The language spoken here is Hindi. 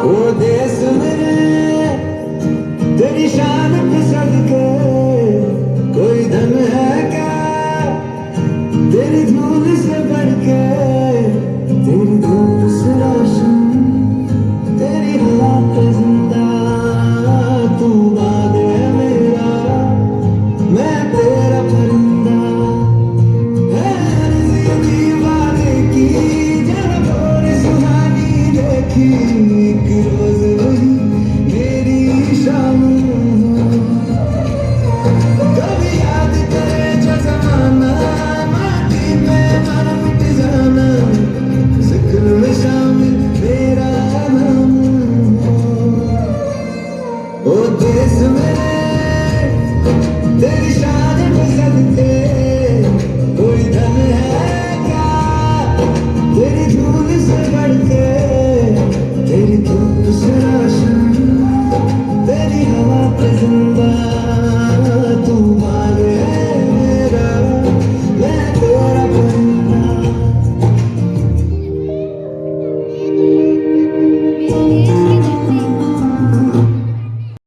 ओ देश मेरे तेरी शान पे सदके कोई धन है क्या तेरी धूल से बढ़ के, तेरी धूप से रोशन, तेरी हवा पे जिंदा, तू बाग है मेरा, मैं तेरा परिंदा। है अर्ज़ दीवाने की जब और सुहानी देखी, एक रोज वही मेरी शाम। कभी याद करे जो ज़माना, माटी में मर मिट जाना, जिक्र में शामिल मेरा नाम। ओ देश मेरे तेरी शान पे सदके कोई धन है क्या तेरी धूल से बढ़ के, तेरी धूप से रोशन, तेरी हवा पे जिंदा, तू बाग है मेरा, मैं तेरा परिंदा।